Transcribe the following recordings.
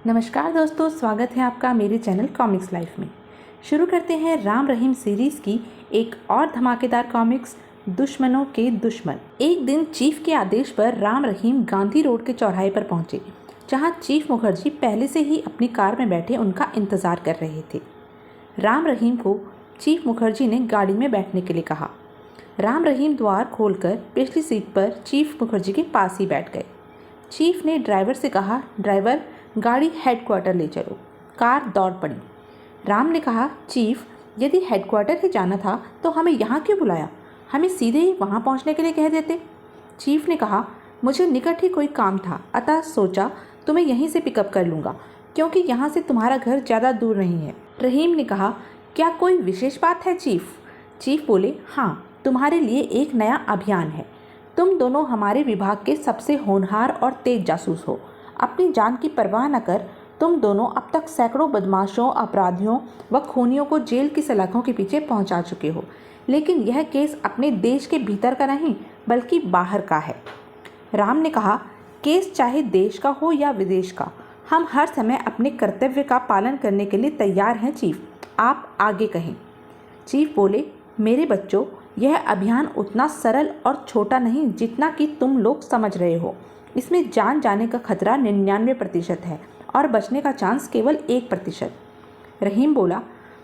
नमस्कार दोस्तों, स्वागत है आपका मेरे चैनल कॉमिक्स लाइफ में। शुरू करते हैं राम रहीम सीरीज़ की एक और धमाकेदार कॉमिक्स, दुश्मनों के दुश्मन। एक दिन चीफ के आदेश पर राम रहीम गांधी रोड के चौराहे पर पहुंचे, जहां चीफ मुखर्जी पहले से ही अपनी कार में बैठे उनका इंतज़ार कर रहे थे। राम रहीम को चीफ मुखर्जी ने गाड़ी में बैठने के लिए कहा। राम रहीम द्वार खोलकर पिछली सीट पर चीफ मुखर्जी के पास ही बैठ गए। चीफ ने ड्राइवर से कहा, ड्राइवर गाड़ी हेडक्वार्टर ले चलो। कार दौड़ पड़ी। राम ने कहा, चीफ यदि हेडक्वार्टर ही जाना था तो हमें यहाँ क्यों बुलाया? हमें सीधे ही वहाँ पहुँचने के लिए कह देते। चीफ ने कहा, मुझे निकट ही कोई काम था, अतः सोचा तुम्हें यहीं से पिकअप कर लूँगा, क्योंकि यहाँ से तुम्हारा घर ज़्यादा दूर नहीं है। रहीम ने कहा, क्या कोई विशेष बात है चीफ? चीफ बोले, हाँ, तुम्हारे लिए एक नया अभियान है। तुम दोनों हमारे विभाग के सबसे होनहार और तेज जासूस हो। अपनी जान की परवाह न कर तुम दोनों अब तक सैकड़ों बदमाशों, अपराधियों व खूनियों को जेल की सलाखों के पीछे पहुंचा चुके हो, लेकिन यह केस अपने देश के भीतर का नहीं बल्कि बाहर का है। राम ने कहा, केस चाहे देश का हो या विदेश का, हम हर समय अपने कर्तव्य का पालन करने के लिए तैयार हैं चीफ, आप आगे कहें। चीफ बोले, मेरे बच्चों, यह अभियान उतना सरल और छोटा नहीं जितना कि तुम लोग समझ रहे हो। इसमें जान जाने का खतरा 99% है और बचने का चांस केवल 1%। रहीम बोला,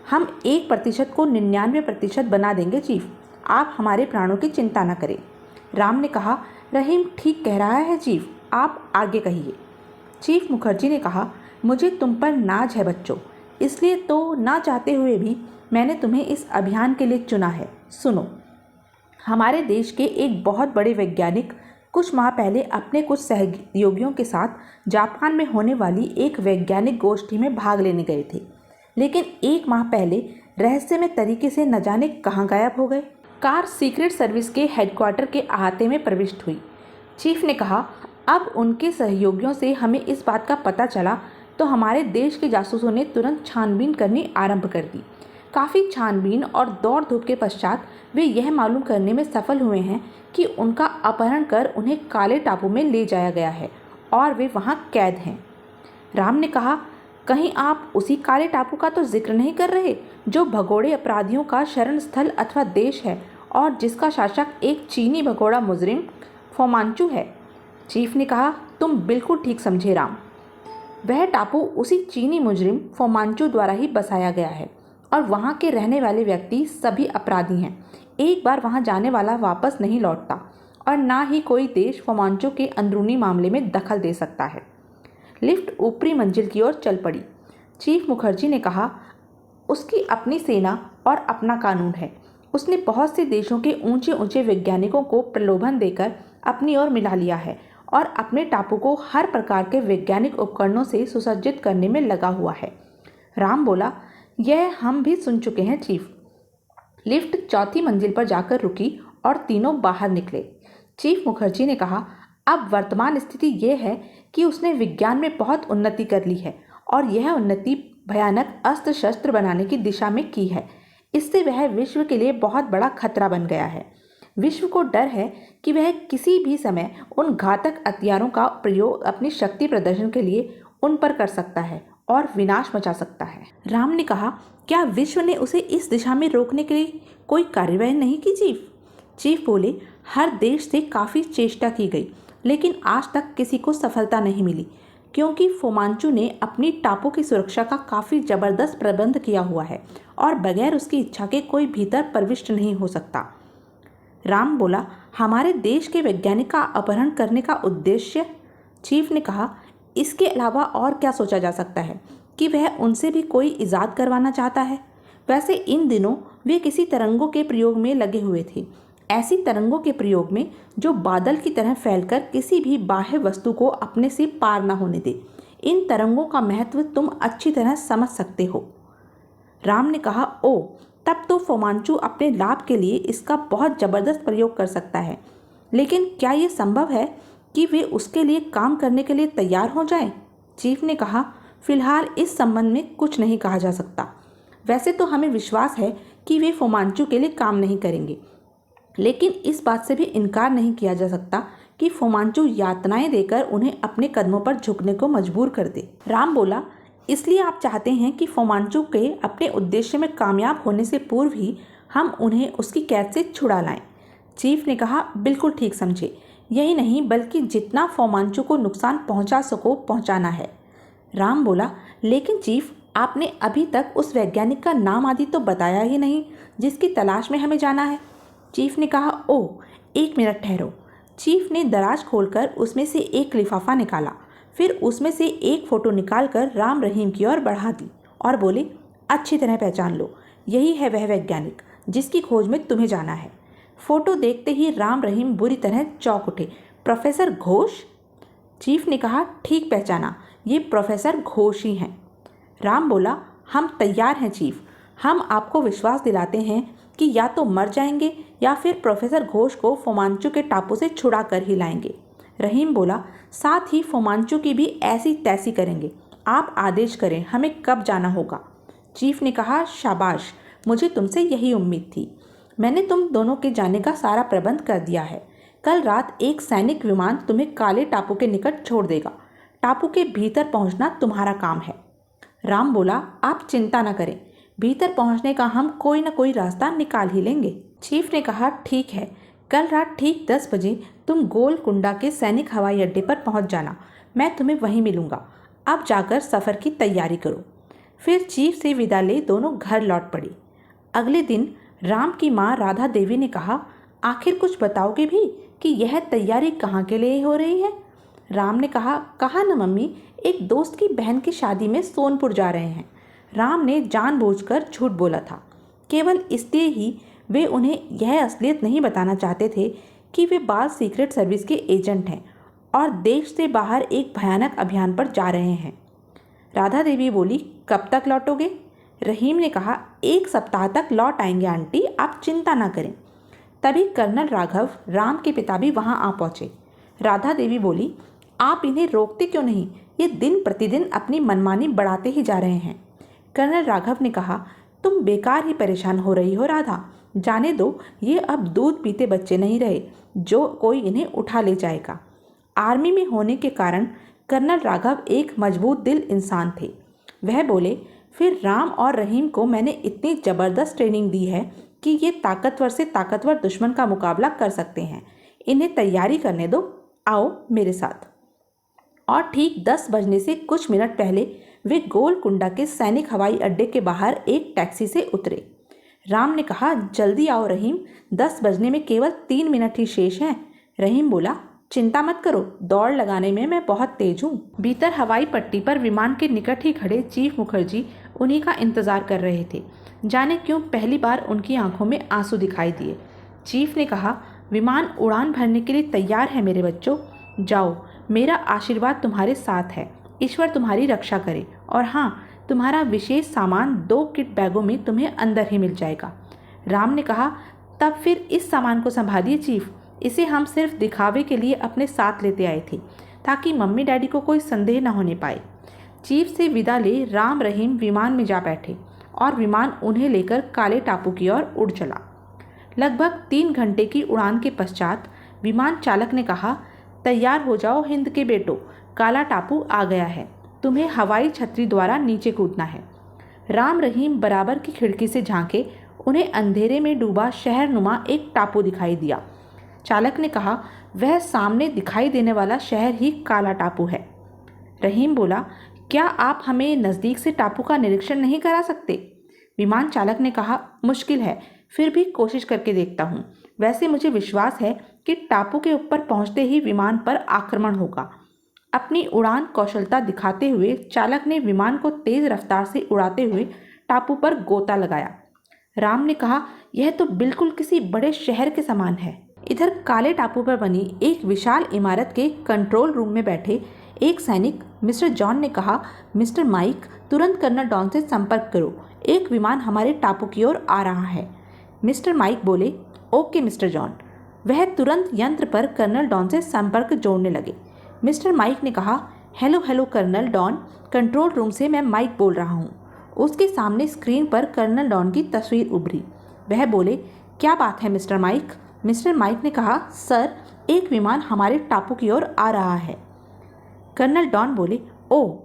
हम 1% को 99% बना देंगे चीफ, आप हमारे प्राणों की चिंता न करें। राम ने कहा, रहीम ठीक कह रहा है चीफ, आप आगे कहिए। चीफ मुखर्जी ने कहा, मुझे तुम पर नाज है बच्चों, इसलिए तो ना चाहते हुए भी मैंने तुम्हें इस अभियान के लिए चुना है। सुनो, हमारे देश के एक बहुत बड़े वैज्ञानिक कुछ माह पहले अपने कुछ सहयोगियों के साथ जापान में होने वाली एक वैज्ञानिक गोष्ठी में भाग लेने गए थे, लेकिन एक माह पहले रहस्यमय तरीके से न जाने कहाँ गायब हो गए। कार सीक्रेट सर्विस के हेडक्वार्टर के अहाते में प्रविष्ट हुई। चीफ ने कहा, अब उनके सहयोगियों से हमें इस बात का पता चला तो हमारे देश के जासूसों ने तुरंत छानबीन करनी आरंभ कर दी। काफ़ी छानबीन और दौड़ धूप के पश्चात वे यह मालूम करने में सफल हुए हैं कि उनका अपहरण कर उन्हें काले टापू में ले जाया गया है और वे वहां कैद हैं। राम ने कहा, कहीं आप उसी काले टापू का तो जिक्र नहीं कर रहे जो भगोड़े अपराधियों का शरण स्थल अथवा देश है और जिसका शासक एक चीनी भगोड़ा मुजरिम फोमांचू है? चीफ ने कहा, तुम बिल्कुल ठीक समझे राम, वह टापू उसी चीनी मुजरिम फोमांचू द्वारा ही बसाया गया है और वहाँ के रहने वाले व्यक्ति सभी अपराधी हैं। एक बार वहाँ जाने वाला वापस नहीं लौटता और ना ही कोई देश फोमांचू के अंदरूनी मामले में दखल दे सकता है। लिफ्ट ऊपरी मंजिल की ओर चल पड़ी। चीफ मुखर्जी ने कहा, उसकी अपनी सेना और अपना कानून है। उसने बहुत से देशों के ऊंचे ऊंचे वैज्ञानिकों को प्रलोभन देकर अपनी ओर मिला लिया है और अपने टापू को हर प्रकार के वैज्ञानिक उपकरणों से सुसज्जित करने में लगा हुआ है। राम बोला, यह हम भी सुन चुके हैं चीफ। लिफ्ट चौथी मंजिल पर जाकर रुकी और तीनों बाहर निकले। चीफ मुखर्जी ने कहा, अब वर्तमान स्थिति यह है कि उसने विज्ञान में बहुत उन्नति कर ली है और यह उन्नति भयानक अस्त्र शस्त्र बनाने की दिशा में की है। इससे वह विश्व के लिए बहुत बड़ा खतरा बन गया है। विश्व को डर है कि वह किसी भी समय उन घातक हथियारों का प्रयोग अपनी शक्ति प्रदर्शन के लिए उन पर कर सकता है और विनाश मचा सकता है। राम ने कहा, क्या विश्व ने उसे इस दिशा में रोकने के लिए कोई कार्यवाही नहीं की चीफ? चीफ बोले, हर देश से काफ़ी चेष्टा की गई, लेकिन आज तक किसी को सफलता नहीं मिली, क्योंकि फोमांचू ने अपनी टापू की सुरक्षा का काफ़ी ज़बरदस्त प्रबंध किया हुआ है और बगैर उसकी इच्छा के कोई भीतर प्रविष्ट नहीं हो सकता। राम बोला, हमारे देश के वैज्ञानिक का अपहरण करने का उद्देश्य? चीफ ने कहा, इसके अलावा और क्या सोचा जा सकता है कि वह उनसे भी कोई इजाद करवाना चाहता है। वैसे इन दिनों वे किसी तरंगों के प्रयोग में लगे हुए थे, ऐसी तरंगों के प्रयोग में जो बादल की तरह फैलकर किसी भी बाह्य वस्तु को अपने से पार न होने दे। इन तरंगों का महत्व तुम अच्छी तरह समझ सकते हो। राम ने कहा, ओ, तब तो फोमांचू अपने लाभ के लिए इसका बहुत ज़बरदस्त प्रयोग कर सकता है, लेकिन क्या ये संभव है कि वे उसके लिए काम करने के लिए तैयार हो जाएं? चीफ ने कहा, फिलहाल इस संबंध में कुछ नहीं कहा जा सकता। वैसे तो हमें विश्वास है कि वे फोमांचू के लिए काम नहीं करेंगे, लेकिन इस बात से भी इनकार नहीं किया जा सकता कि फोमांचू यातनाएं देकर उन्हें अपने कदमों पर झुकने को मजबूर कर दे। राम बोला, इसलिए आप चाहते हैं कि फोमांचू के अपने उद्देश्य में कामयाब होने से पूर्व ही हम उन्हें उसकी कैद से छुड़ा लाएं। चीफ ने कहा, बिल्कुल ठीक समझे। यही नहीं बल्कि जितना फोमांचू को नुकसान पहुंचा सको पहुंचाना है। राम बोला, लेकिन चीफ, आपने अभी तक उस वैज्ञानिक का नाम आदि तो बताया ही नहीं जिसकी तलाश में हमें जाना है। चीफ ने कहा, ओह, 1 मिनट ठहरो। चीफ ने दराज खोलकर उसमें से एक लिफाफा निकाला, फिर उसमें से एक फ़ोटो निकालकर राम रहीम की ओर बढ़ा दी और बोले, अच्छी तरह पहचान लो, यही है वह वैज्ञानिक जिसकी खोज में तुम्हें जाना है। फ़ोटो देखते ही राम रहीम बुरी तरह चौंक उठे। प्रोफेसर घोष? चीफ ने कहा, ठीक पहचाना, ये प्रोफेसर घोष ही हैं। राम बोला, हम तैयार हैं चीफ। हम आपको विश्वास दिलाते हैं कि या तो मर जाएंगे या फिर प्रोफेसर घोष को फोमांचू के टापू से छुड़ा कर ही लाएंगे। रहीम बोला, साथ ही फोमांचू की भी ऐसी तैसी करेंगे। आप आदेश करें, हमें कब जाना होगा। चीफ ने कहा, शाबाश, मुझे तुमसे यही उम्मीद थी। मैंने तुम दोनों के जाने का सारा प्रबंध कर दिया है। कल रात एक सैनिक विमान तुम्हें काले टापू के निकट छोड़ देगा। टापू के भीतर पहुंचना तुम्हारा काम है। राम बोला, आप चिंता न करें, भीतर पहुंचने का हम कोई न कोई रास्ता निकाल ही लेंगे। चीफ ने कहा, ठीक है, कल रात ठीक 10 बजे तुम गोलकुंडा के सैनिक हवाई अड्डे पर पहुंच जाना। मैं तुम्हें वहीं मिलूंगा। अब जाकर सफ़र की तैयारी करो। फिर चीफ से विदा ले दोनों घर लौट पड़ी। अगले दिन राम की माँ राधा देवी ने कहा, आखिर कुछ बताओगे भी कि यह तैयारी कहाँ के लिए हो रही है। राम ने कहा न मम्मी, एक दोस्त की बहन की शादी में सोनपुर जा रहे हैं। राम ने जानबूझकर झूठ बोला था। केवल इसलिए ही वे उन्हें यह असलियत नहीं बताना चाहते थे कि वे बाल सीक्रेट सर्विस के एजेंट हैं और देश से बाहर एक भयानक अभियान पर जा रहे हैं। राधा देवी बोली, कब तक लौटोगे? रहीम ने कहा, 1 सप्ताह तक लौट आएंगे आंटी, आप चिंता ना करें। तभी कर्नल राघव, राम के पिता भी वहां आ पहुंचे। राधा देवी बोली, आप इन्हें रोकते क्यों नहीं? ये दिन प्रतिदिन अपनी मनमानी बढ़ाते ही जा रहे हैं। कर्नल राघव ने कहा, तुम बेकार ही परेशान हो रही हो राधा, जाने दो, ये अब दूध पीते बच्चे नहीं रहे जो कोई इन्हें उठा ले जाएगा। आर्मी में होने के कारण कर्नल राघव एक मजबूत दिल इंसान थे। वह बोले, फिर राम और रहीम को मैंने इतनी ज़बरदस्त ट्रेनिंग दी है कि ये ताकतवर से ताकतवर दुश्मन का मुकाबला कर सकते हैं। इन्हें तैयारी करने दो, आओ मेरे साथ। और ठीक 10 बजने से कुछ मिनट पहले वे गोलकुंडा के सैनिक हवाई अड्डे के बाहर एक टैक्सी से उतरे। राम ने कहा, जल्दी आओ रहीम, 10 बजने में केवल 3 मिनट ही शेष हैं। रहीम बोला, चिंता मत करो, दौड़ लगाने में मैं बहुत तेज हूँ। भीतर हवाई पट्टी पर विमान के निकट ही खड़े चीफ मुखर्जी उन्हीं का इंतजार कर रहे थे। जाने क्यों पहली बार उनकी आंखों में आंसू दिखाई दिए। चीफ ने कहा, विमान उड़ान भरने के लिए तैयार है मेरे बच्चों, जाओ, मेरा आशीर्वाद तुम्हारे साथ है, ईश्वर तुम्हारी रक्षा करे। और हाँ, तुम्हारा विशेष सामान 2 किट बैगों में तुम्हें अंदर ही मिल जाएगा। राम ने कहा, तब फिर इस सामान को संभालिए चीफ, इसे हम सिर्फ दिखावे के लिए अपने साथ लेते आए थे ताकि मम्मी डैडी को कोई संदेह न होने पाए। चीफ से विदा ले राम रहीम विमान में जा बैठे और विमान उन्हें लेकर काले टापू की ओर उड़ चला। लगभग 3 घंटे की उड़ान के पश्चात विमान चालक ने कहा, तैयार हो जाओ हिंद के बेटो, काला टापू आ गया है, तुम्हें हवाई छतरी द्वारा नीचे कूदना है। राम रहीम बराबर की खिड़की से झांके, उन्हें अंधेरे में डूबा शहरनुमा एक टापू दिखाई दिया। चालक ने कहा, वह सामने दिखाई देने वाला शहर ही काला टापू है। रहीम बोला, क्या आप हमें नज़दीक से टापू का निरीक्षण नहीं करा सकते? विमान चालक ने कहा, मुश्किल है, फिर भी कोशिश करके देखता हूँ। वैसे मुझे विश्वास है कि टापू के ऊपर पहुँचते ही विमान पर आक्रमण होगा। अपनी उड़ान कौशलता दिखाते हुए चालक ने विमान को तेज रफ्तार से उड़ाते हुए टापू पर गोता लगाया। राम ने कहा, यह तो बिल्कुल किसी बड़े शहर के समान है। इधर काले टापू पर बनी एक विशाल इमारत के कंट्रोल रूम में बैठे एक सैनिक मिस्टर जॉन ने कहा, मिस्टर माइक, तुरंत कर्नल डॉन से संपर्क करो, एक विमान हमारे टापू की ओर आ रहा है। मिस्टर माइक बोले, ओके मिस्टर जॉन। वह तुरंत यंत्र पर कर्नल डॉन से संपर्क जोड़ने लगे। मिस्टर माइक ने कहा, hello hello colonel Don, control room से मैं माइक बोल रहा हूँ। उसके सामने स्क्रीन पर कर्नल डॉन की तस्वीर उभरी। वह बोले, क्या बात है मिस्टर माइक? मिस्टर माइक ने कहा, सर, एक विमान हमारे टापू की ओर आ रहा है। कर्नल डॉन बोले, ओह,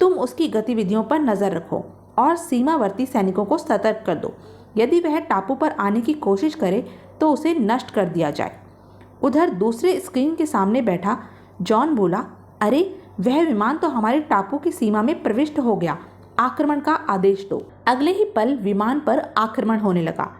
तुम उसकी गतिविधियों पर नजर रखो और सीमावर्ती सैनिकों को सतर्क कर दो। यदि वह टापू पर आने की कोशिश करे तो उसे नष्ट कर दिया जाए। उधर दूसरे स्क्रीन के सामने बैठा जॉन बोला, अरे, वह विमान तो हमारे टापू की सीमा में प्रविष्ट हो गया। आक्रमण का आदेश दो। अगले ही पल विमान पर आक्रमण होने लगा।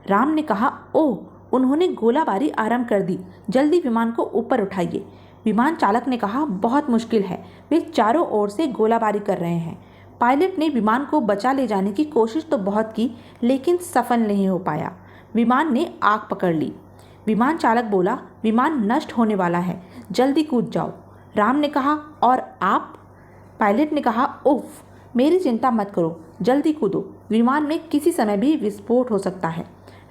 राम ने कहा, ओह, उन्होंने गोलाबारी आरंभ कर दी। जल्दी विमान को ऊपर उठाइए। विमान चालक ने कहा, बहुत मुश्किल है, वे चारों ओर से गोलाबारी कर रहे हैं। पायलट ने विमान को बचा ले जाने की कोशिश तो बहुत की, लेकिन सफल नहीं हो पाया। विमान ने आग पकड़ ली। विमान चालक बोला, विमान नष्ट होने वाला है, जल्दी कूद जाओ। राम ने कहा, और आप? पायलट ने कहा, उफ, मेरी चिंता मत करो, जल्दी कूदो, विमान में किसी समय भी विस्फोट हो सकता है।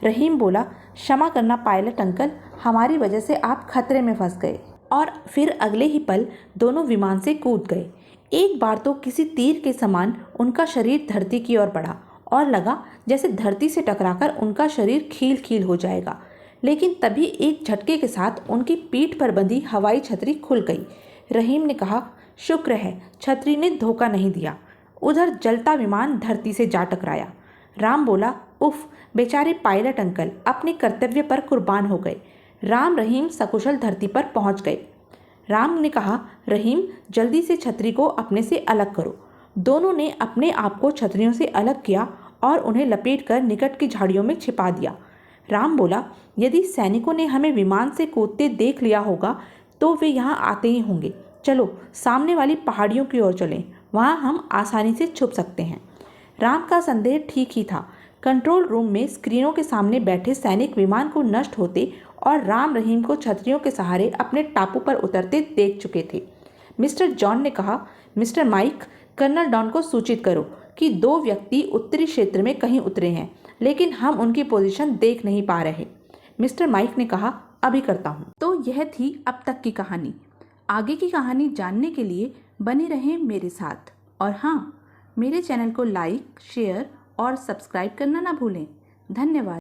रहीम बोला, क्षमा करना पायलट अंकल, हमारी वजह से आप खतरे में फंस गए। और फिर अगले ही पल दोनों विमान से कूद गए। एक बार तो किसी तीर के समान उनका शरीर धरती की ओर बढ़ा और लगा जैसे धरती से टकराकर उनका शरीर खील खील हो जाएगा। लेकिन तभी एक झटके के साथ उनकी पीठ पर बंधी हवाई छतरी खुल गई। रहीम ने कहा, शुक्र है छतरी ने धोखा नहीं दिया। उधर जलता विमान धरती से जा टकराया। राम बोला, उफ, बेचारे पायलट अंकल अपने कर्तव्य पर कुर्बान हो गए। राम रहीम सकुशल धरती पर पहुंच गए। राम ने कहा, रहीम, जल्दी से छतरी को अपने से अलग करो। दोनों ने अपने आप को छतरियों से अलग किया और उन्हें लपेटकर निकट की झाड़ियों में छिपा दिया। राम बोला, यदि सैनिकों ने हमें विमान से कूदते देख लिया होगा तो वे यहाँ आते ही होंगे। चलो सामने वाली पहाड़ियों की ओर चलें, वहाँ हम आसानी से छुप सकते हैं। राम का संदेह ठीक ही था। कंट्रोल रूम में स्क्रीनों के सामने बैठे सैनिक विमान को नष्ट होते और राम रहीम को छतरियों के सहारे अपने टापू पर उतरते देख चुके थे। मिस्टर जॉन ने कहा, मिस्टर माइक, कर्नल डॉन को सूचित करो कि 2 व्यक्ति उत्तरी क्षेत्र में कहीं उतरे हैं, लेकिन हम उनकी पोजीशन देख नहीं पा रहे। मिस्टर माइक ने कहा, अभी करता हूँ। तो यह थी अब तक की कहानी। आगे की कहानी जानने के लिए बने रहें मेरे साथ। और हाँ, मेरे चैनल को लाइक, शेयर और सब्सक्राइब करना ना भूलें। धन्यवाद।